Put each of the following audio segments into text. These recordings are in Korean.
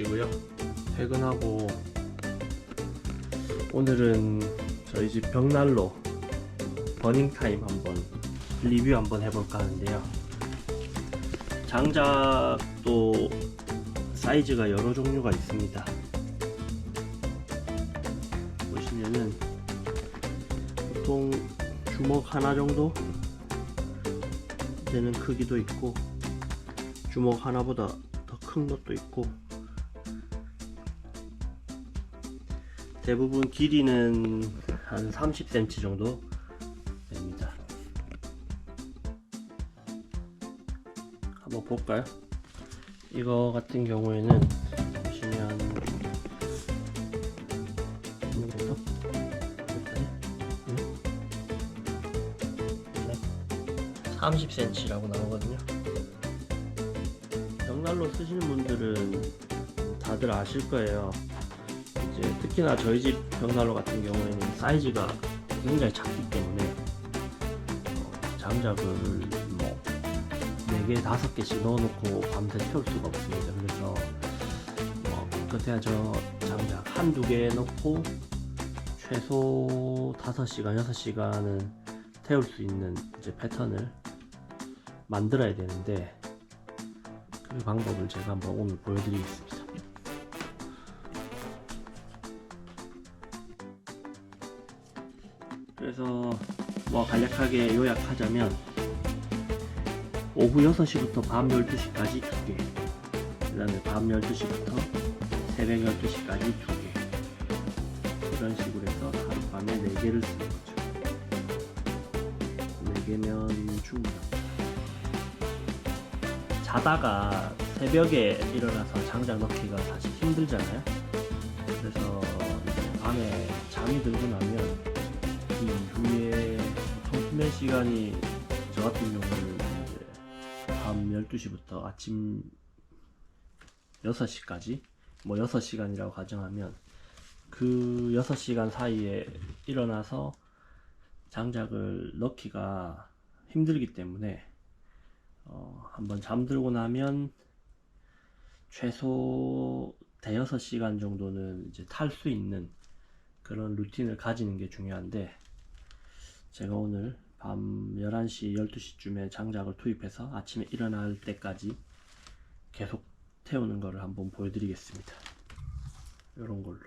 6시고요. 퇴근하고 오늘은 저희 집 벽난로 버닝타임 한번 리뷰 한번 해볼까 하는데요. 장작도 사이즈가 여러 종류가 있습니다. 보시면은 보통 주먹 하나 정도 되는 크기도 있고 주먹 하나보다 더 큰 것도 있고 대부분 길이는 한 30cm 정도 됩니다. 한번 볼까요? 이거 같은 경우에는 보시면 30cm라고 나오거든요. 벽난로 쓰시는 분들은 다들 아실 거예요. 이제 특히나 저희 집 벽난로 같은 경우에는 사이즈가 굉장히 작기 때문에 장작을 뭐 4개, 5개씩 넣어놓고 밤새 태울 수가 없습니다. 그래서 그때야 저 장작 한두 개 넣고 최소 5시간, 6시간은 태울 수 있는 이제 패턴을 만들어야 되는데 그 방법을 제가 한번 오늘 보여드리겠습니다. 그래서 간략하게 요약하자면 오후 6시부터 밤 12시까지 2개, 그 다음에 밤 12시부터 새벽 12시까지 2개, 이런 식으로 해서 하룻밤에 4개를 쓰는 거죠. 4개면 충분합니다. 자다가 새벽에 일어나서 장작 넣기가 사실 힘들잖아요. 그래서 밤에 잠이 들고 나면 이후에 보통 수면 시간이 저 같은 경우는 이제 밤 12시부터 아침 6시까지 6시간이라고 가정하면 그 6시간 사이에 일어나서 장작을 넣기가 힘들기 때문에 한번 잠들고 나면 최소 대여섯 시간 정도는 이제 탈 수 있는 그런 루틴을 가지는 게 중요한데, 제가 오늘 밤 11시, 12시쯤에 장작을 투입해서 아침에 일어날 때까지 계속 태우는 거를 한번 보여드리겠습니다. 이런 걸로.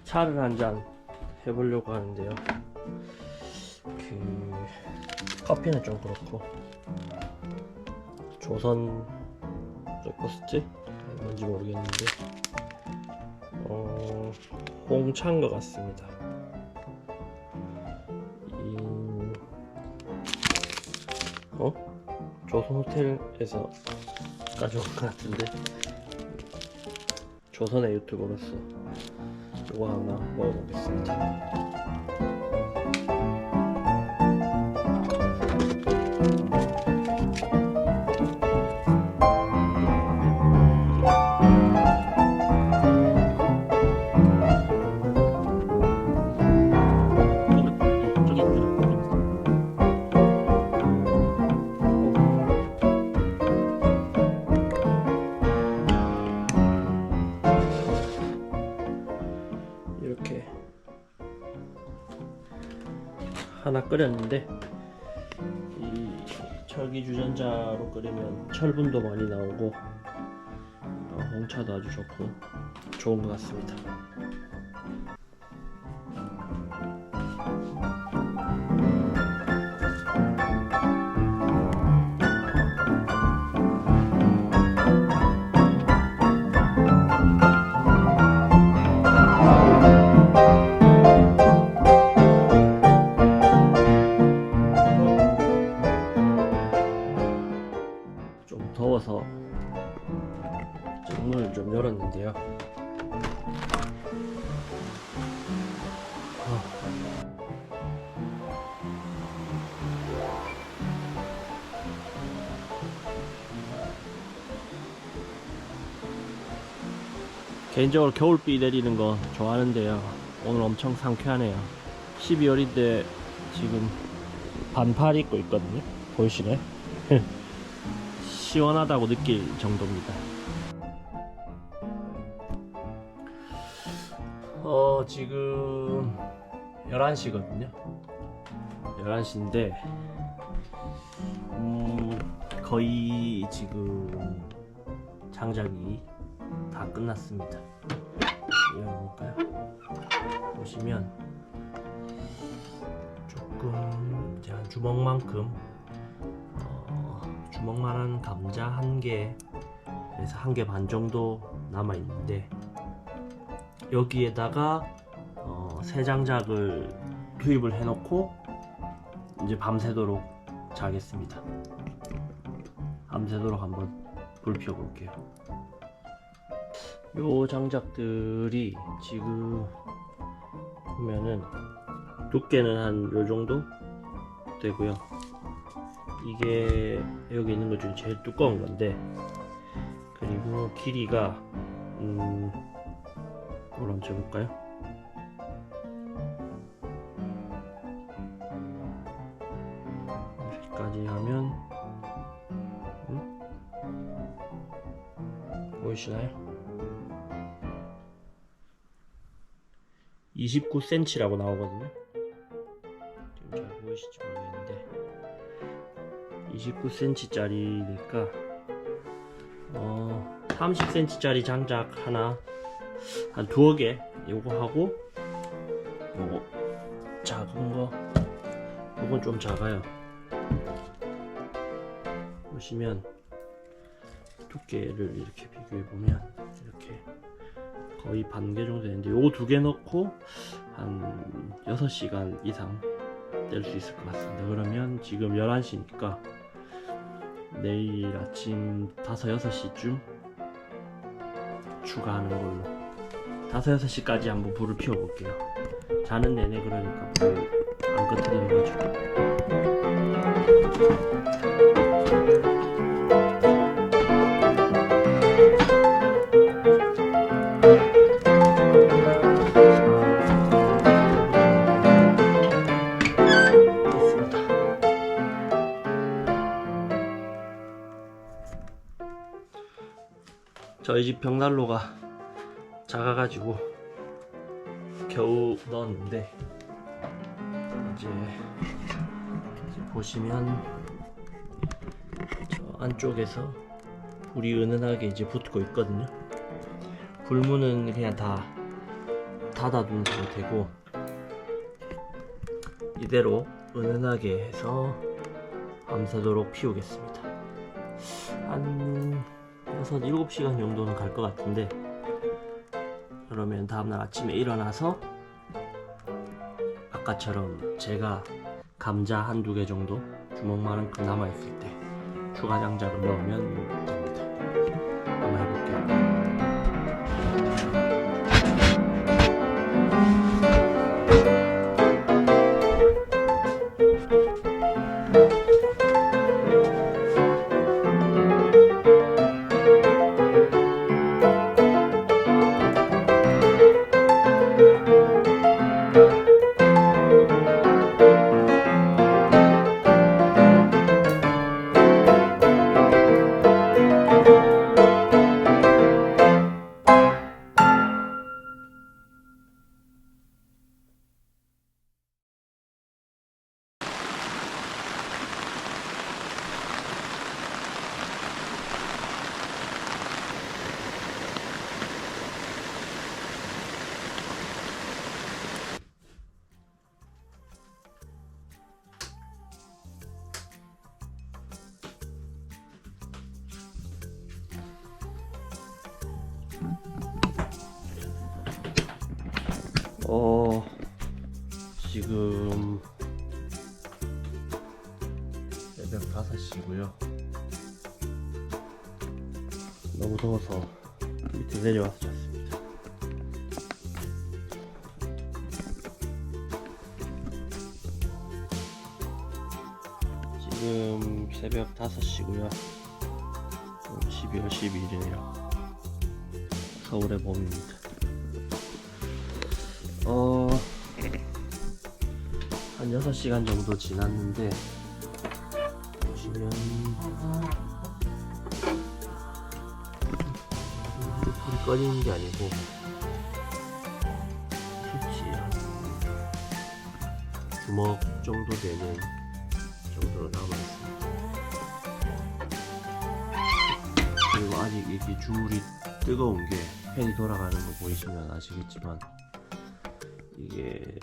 차를 한 잔 해보려고 하는데요. 커피는 좀 그렇고 조선 브레이크퍼스트 뭔지 모르겠는데 홍차인 것 같습니다. 조선 호텔에서 가져온 것 같은데 조선의 유튜버로서 이거 하나 먹어보겠습니다. 이렇게 하나 끓였는데 이 철기 주전자로 끓이면 철분도 많이 나오고 홍차도 아주 좋고 좋은 것 같습니다. 좀 더워서 문을 좀 열었는데요. 개인적으로 겨울비 내리는 거 좋아하는데요. 오늘 엄청 상쾌하네요. 12월인데 지금 반팔 입고 있거든요. 보이시나요? 시원하다고 느낄 정도입니다. 지금 11시거든요 11시인데 거의 지금 장작이 다 끝났습니다. 열어볼까요? 보시면 조금 이제 한 주먹만큼 주먹만한 감자 한 개에서 한 개 반 정도 남아 있는데 여기에다가 새 장작을 투입을 해놓고 이제 밤새도록 자겠습니다. 밤새도록 한번 불 피워볼게요. 요 장작들이 지금 보면은 두께는 한 요 정도 되고요. 이게 여기 있는 것 중에 제일 두꺼운 건데, 그리고 길이가 이걸 한번 재볼까요? 이렇게까지 하면 보이시나요? 29cm라고 나오거든요. 지금 잘 보이실지 모르겠는데 29cm 짜리니까 30cm 짜리 장작 하나 한 두어 개 요거 하고 요거 작은 거 요건 좀 작아요. 보시면 두께를 이렇게 비교해 보면 이렇게 거의 반 개 정도 되는데 요거 두 개 넣고 한 6시간 이상 뗄 수 있을 것 같습니다. 그러면 지금 11시니까 내일 아침 5, 6시쯤 추가하는 걸로 5, 6시까지 한번 불을 피워 볼게요. 자는 내내 그러니까 불 안 꺼뜨리는 거죠. 저희 집 벽난로가 작아가지고 겨우 넣었는데 이제 보시면 저 안쪽에서 불이 은은하게 이제 붙고 있거든요. 불문은 그냥 다 닫아둔 상태고 이대로 은은하게 해서 밤새도록 피우겠습니다. 한 6-7시간 정도는 갈 것 같은데, 그러면 다음날 아침에 일어나서 아까처럼 제가 감자 한두 개 정도 주먹만큼 남아있을 때 추가 장작을 넣으면 됩니다. 한번 해볼게요. 지금 새벽 5시고요. 너무 더워서 밑에 내려와서 잤습니다. 지금 새벽 5시고요. 12월 12일이네요. 서울의 봄입니다. 한 6시간 정도 지났는데 보시면 불이 꺼지는 게 아니고 수치 한 주먹 정도 되는 정도로 남아있습니다. 그리고 아직 이렇게 주물이 뜨거운 게 팬이 돌아가는 거 보이시면 아시겠지만 이게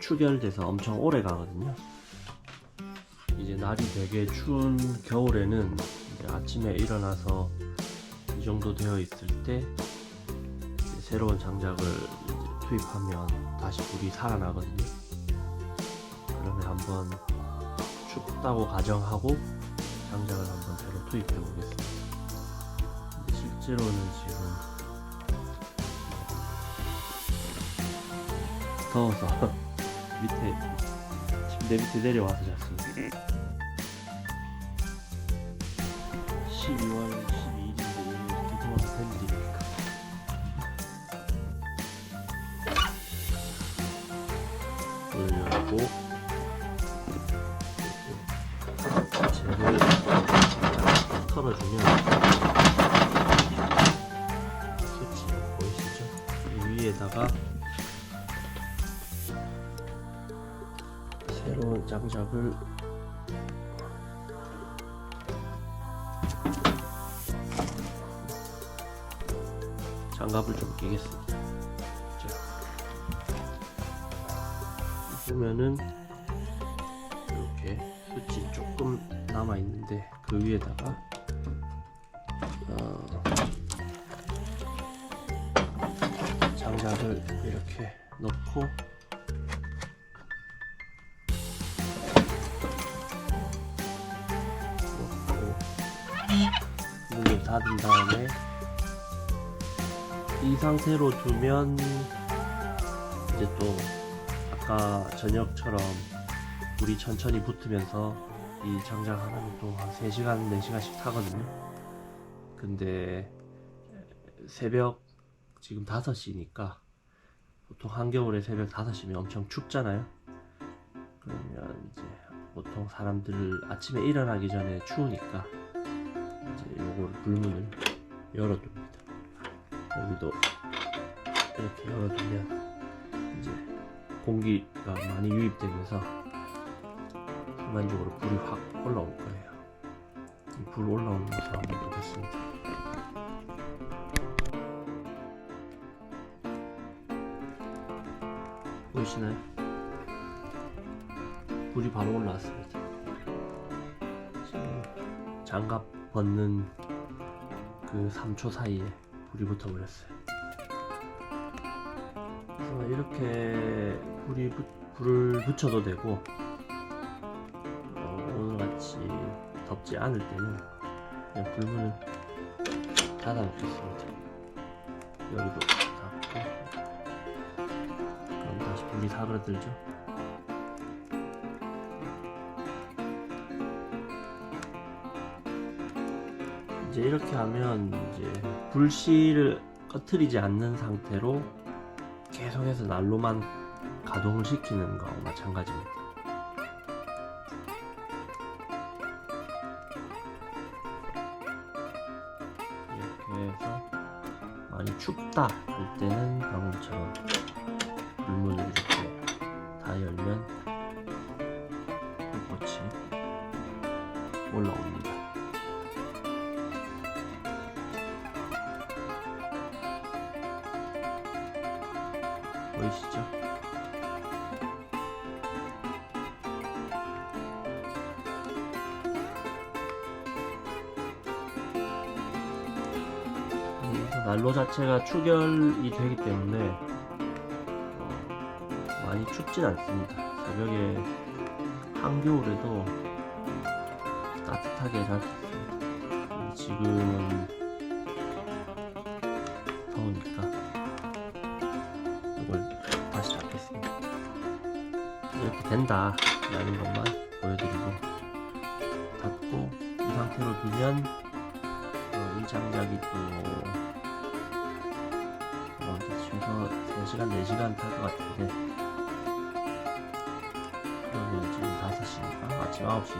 추결돼서 엄청 오래 가거든요. 이제 날이 되게 추운 겨울에는 이제 아침에 일어나서 이 정도 되어 있을 때 새로운 장작을 이제 투입하면 다시 불이 살아나거든요. 그러면 한번 춥다고 가정하고 장작을 한번 새로 투입해 보겠습니다. 근데 실제로는 지금 더워서 침대 밑에 내려와서 잤습니다. 12월 12일인데 이렇게 더워서 된 일입니까? 문을 열고 쟤를 털어주면 스위치 보이시죠? 이 위에다가 새로운 장작을 장갑을 좀 끼겠습니다. 보면은 이렇게 수치 조금 남아 있는데 그 위에다가 장작을 이렇게 넣고 문을 닫은 다음에 이 상태로 두면 이제 또 아까 저녁처럼 불이 천천히 붙으면서 이 장작 하나는 또 한 3시간, 4시간씩 타거든요. 근데 새벽 지금 5시니까 보통 한겨울에 새벽 5시면 엄청 춥잖아요. 그러면 이제 보통 사람들 아침에 일어나기 전에 추우니까 이제 요걸 불문을 열어둡니다. 여기도 이렇게 열어두면 이제 공기가 많이 유입되면서 순간적으로 불이 확 올라올 거예요. 이 불 올라오는 모습 한번 보겠습니다. 보이시나요? 불이 바로 올라왔습니다. 지금 장갑 벗는 그 3초 사이에 불이 붙어버렸어요. 그래서 이렇게 불을 붙여도 되고, 오늘같이 덥지 않을 때는 그냥 불문을 닫아 놓겠습니다. 여기도 닫고, 그럼 다시 불이 사그라들죠. 이제 이렇게 하면 이제 불씨를 꺼트리지 않는 상태로 계속해서 난로만 가동을 시키는 거와 마찬가지입니다. 이렇게 해서 많이 춥다 할 때는 방금처럼 불문을 이렇게 다 열면 불꽃이 올라옵니다. 보이시죠? 난로 자체가 추결이 되기 때문에 많이 춥진 않습니다. 새벽에 한겨울에도 따뜻하게 잘 수 있습니다. 지금은 더우니까 이걸 다시 잡겠습니다. 이렇게 된다 라는 것만 보여드리고 닫고 이 상태로 두면 이 장작이 또 최소 3시간 4시간 탈 것 같은데, 그러면 지금 5시니까 아침 9시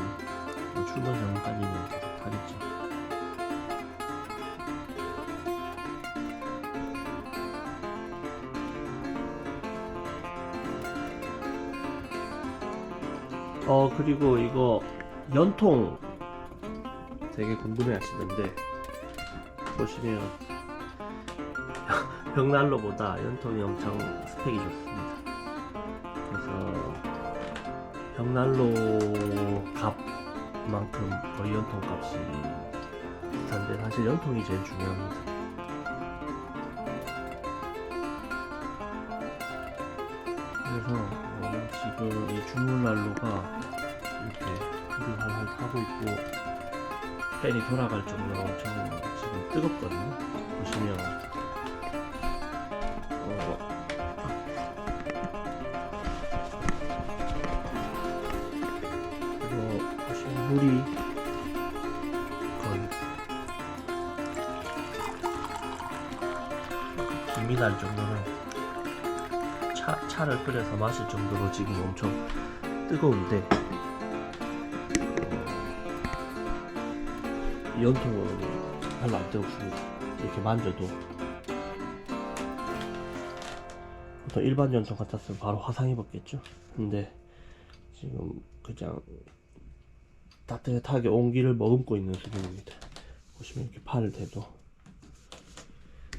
출근 전까지는 계속 타겠죠. 그리고 이거 연통 되게 궁금해 하시던데, 보시면 벽난로보다 연통이 엄청 스펙이 좋습니다. 그래서 벽난로 값만큼 거의 연통 값이 비슷한데, 사실 연통이 제일 중요합니다. 그래서 지금 이 주물난로가 이렇게 불이 활활 타고 있고 팬이 돌아갈 정도로 엄청 지금 뜨겁거든요. 보시면 물이 거의 김이 날 정도로 차를 끓여서 마실 정도로 지금 엄청 뜨거운데, 연통은 별로 안 뜨겁습니다. 이렇게 만져도 보통 일반 연통 같았으면 바로 화상 입었겠죠. 근데 지금 그냥 따뜻하게 온기를 머금고 있는 수준입니다. 보시면 이렇게 팔을 대도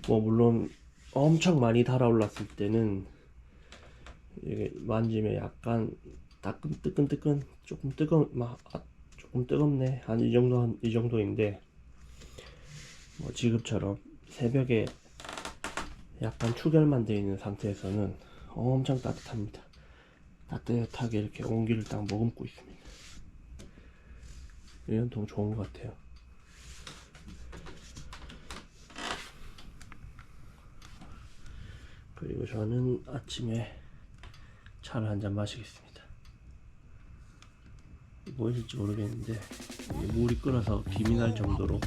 물론 엄청 많이 달아올랐을 때는 이게 만지면 약간 뜨끈뜨끈 조금 조금 뜨겁네 한 이 정도인데, 지금처럼 새벽에 약간 추결만 되어 있는 상태에서는 엄청 따뜻합니다. 따뜻하게 이렇게 온기를 딱 머금고 있습니다. 이 연통 좋은 것 같아요. 그리고 저는 아침에 차를 한 잔 마시겠습니다. 보이실지 모르겠는데 물이 끓어서 김이 날 정도로